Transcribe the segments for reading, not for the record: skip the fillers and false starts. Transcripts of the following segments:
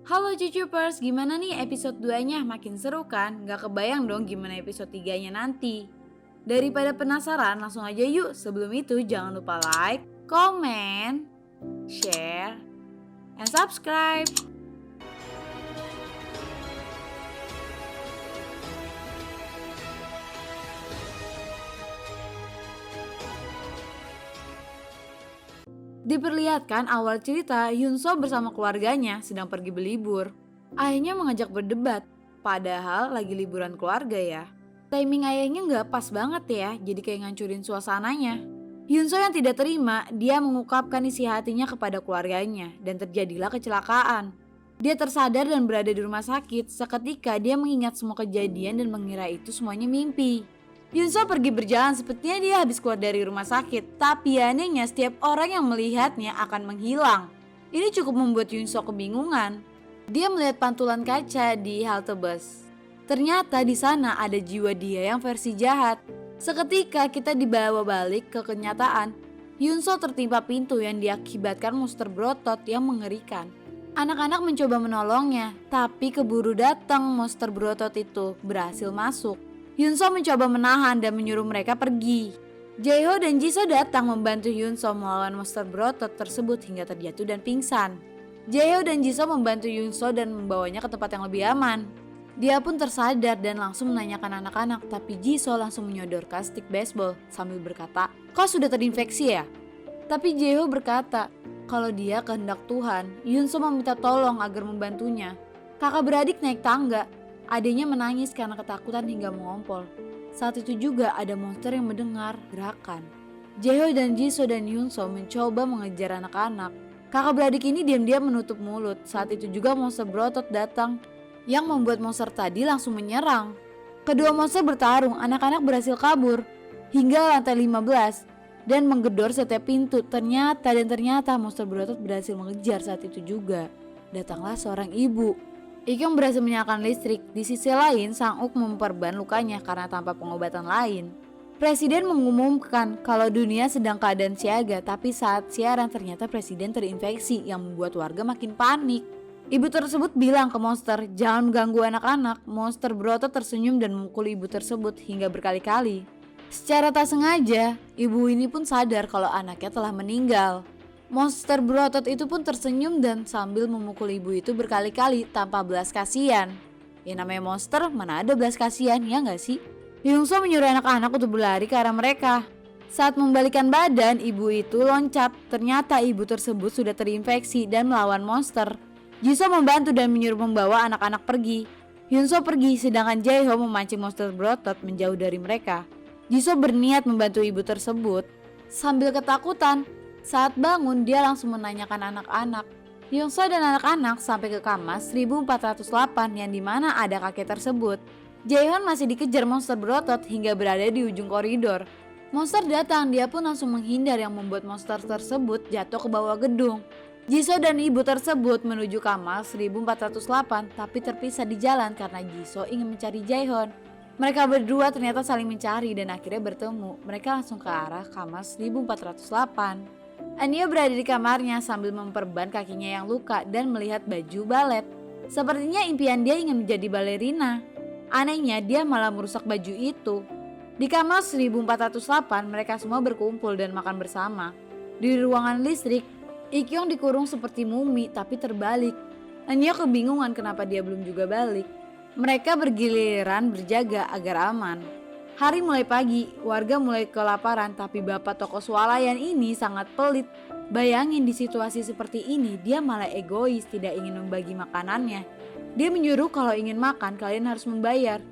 Halo Cucupers, gimana nih episode 2-nya? Makin seru kan? Gak kebayang dong gimana episode 3-nya nanti. Daripada penasaran, langsung aja yuk. Sebelum itu jangan lupa like, comment, share, and subscribe. Diperlihatkan awal cerita Yunso bersama keluarganya sedang pergi berlibur. Ayahnya mengajak berdebat, padahal lagi liburan keluarga ya. Timing ayahnya nggak pas banget ya, jadi kayak ngancurin suasananya. Yunso yang tidak terima, dia mengungkapkan isi hatinya kepada keluarganya dan terjadilah kecelakaan. Dia tersadar dan berada di rumah sakit, seketika dia mengingat semua kejadian dan mengira itu semuanya mimpi. Yunso pergi berjalan sepertinya dia habis keluar dari rumah sakit, tapi anehnya setiap orang yang melihatnya akan menghilang. Ini cukup membuat Yunso kebingungan. Dia melihat pantulan kaca di halte bus. Ternyata di sana ada jiwa dia yang versi jahat. Seketika kita dibawa balik ke kenyataan. Yunso tertimpa pintu yang diakibatkan monster berotot yang mengerikan. Anak-anak mencoba menolongnya, tapi keburu datang monster berotot itu berhasil masuk. Yunso mencoba menahan dan menyuruh mereka pergi. Jaeho dan Jisoo datang membantu Yunso melawan monster berotot tersebut hingga terjatuh dan pingsan. Jaeho dan Jisoo membantu Yunso dan membawanya ke tempat yang lebih aman. Dia pun tersadar dan langsung menanyakan anak-anak, tapi Jisoo langsung menyodorkan stick baseball sambil berkata, "Kau sudah terinfeksi ya?" Tapi Jaeho berkata, kalau dia kehendak Tuhan, Yunso meminta tolong agar membantunya. Kakak beradik naik tangga. Adiknya menangis karena ketakutan hingga mengompol. Saat itu juga ada monster yang mendengar gerakan. Jaeho dan Jisoo dan Yunso mencoba mengejar anak-anak. Kakak beradik ini diam-diam menutup mulut. Saat itu juga monster berotot datang yang membuat monster tadi langsung menyerang. Kedua monster bertarung, anak-anak berhasil kabur hingga lantai 15 dan menggedor setiap pintu. Ternyata monster berotot berhasil mengejar. Saat itu juga datanglah seorang ibu. Ikyong berhasil menyalakan listrik. Di sisi lain, Sang-uk memperban lukanya karena tanpa pengobatan lain. Presiden mengumumkan kalau dunia sedang keadaan siaga, tapi saat siaran ternyata presiden terinfeksi yang membuat warga makin panik. Ibu tersebut bilang ke monster, jangan mengganggu anak-anak. Monster berotot tersenyum dan memukul ibu tersebut hingga berkali-kali. Secara tak sengaja, ibu ini pun sadar kalau anaknya telah meninggal. Monster berotot itu pun tersenyum dan sambil memukul ibu itu berkali-kali tanpa belas kasihan. Ya namanya monster, mana ada belas kasihan, ya gak sih? Yungso menyuruh anak-anak untuk berlari ke arah mereka. Saat membalikan badan, ibu itu loncat. Ternyata ibu tersebut sudah terinfeksi dan melawan monster. Jisoo membantu dan menyuruh membawa anak-anak pergi. Yunso pergi sedangkan Jaeho memancing monster berotot menjauh dari mereka. Jisoo berniat membantu ibu tersebut. Sambil ketakutan, saat bangun dia langsung menanyakan anak-anak. Yungso dan anak-anak sampai ke kamar 1408 yang dimana ada kakek tersebut. Jaehyun masih dikejar monster berotot hingga berada di ujung koridor. Monster datang, dia pun langsung menghindar yang membuat monster tersebut jatuh ke bawah gedung. Jisoo dan ibu tersebut menuju kamar 1408 tapi terpisah di jalan karena Jisoo ingin mencari Jaehyun. Mereka berdua ternyata saling mencari dan akhirnya bertemu. Mereka langsung ke arah kamar 1408. Anya berada di kamarnya sambil memperban kakinya yang luka dan melihat baju balet. Sepertinya impian dia ingin menjadi balerina. Anehnya dia malah merusak baju itu. Di kamar 1408 mereka semua berkumpul dan makan bersama. Di ruangan listrik, Ikyong dikurung seperti mumi tapi terbalik. Anya kebingungan kenapa dia belum juga balik. Mereka bergiliran berjaga agar aman. Hari mulai pagi, warga mulai kelaparan tapi bapak toko swalayan ini sangat pelit. Bayangin di situasi seperti ini dia malah egois tidak ingin membagi makanannya. Dia menyuruh kalau ingin makan kalian harus membayar.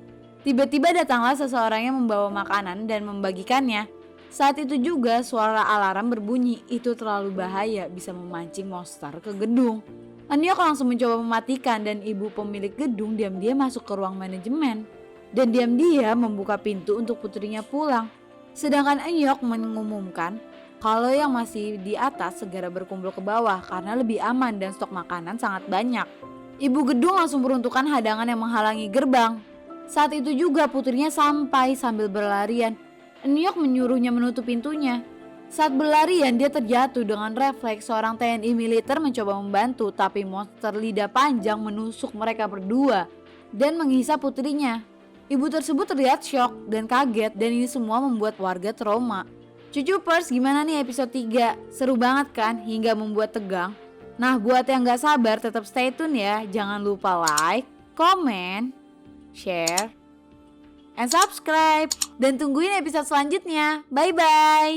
Tiba-tiba datanglah seseorang yang membawa makanan dan membagikannya. Saat itu juga suara alarm berbunyi, itu terlalu bahaya bisa memancing monster ke gedung. Anyok langsung mencoba mematikan dan ibu pemilik gedung diam-diam masuk ke ruang manajemen. Dan diam-diam membuka pintu untuk putrinya pulang. Sedangkan Enyok mengumumkan kalau yang masih di atas segera berkumpul ke bawah karena lebih aman dan stok makanan sangat banyak. Ibu gedung langsung peruntukan hadangan yang menghalangi gerbang. Saat itu juga putrinya sampai sambil berlarian. Enyok menyuruhnya menutup pintunya. Saat berlarian dia terjatuh. Dengan refleks seorang TNI militer mencoba membantu, tapi monster lidah panjang menusuk mereka berdua dan menghisap putrinya. Ibu tersebut terlihat syok dan kaget, dan ini semua membuat warga trauma. Cucupers, gimana nih episode 3? Seru banget kan hingga membuat tegang? Nah, buat yang gak sabar tetap stay tune ya. Jangan lupa like, comment, share, and subscribe. Dan tungguin episode selanjutnya. Bye-bye.